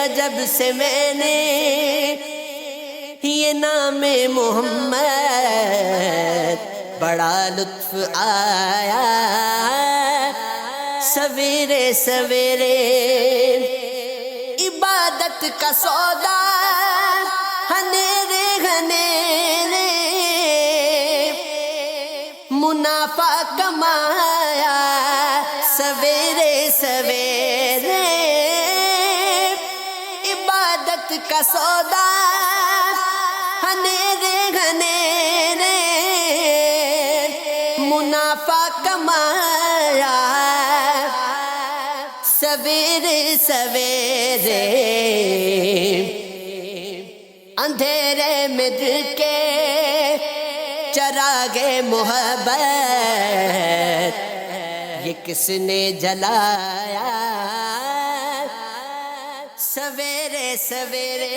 جب سے میں نے یہ نام محمد بڑا لطف آیا سویرے سویرے عبادت کا سودا ہنیرے گھنیرے منافع کمایا سویرے سویرے عبادت کا سودا ہنیرے گھنیرے منافع کمایا سویرے سویرے اندھیرے میں دل کے چراغ محبت یہ کس نے جلایا سویرے سویرے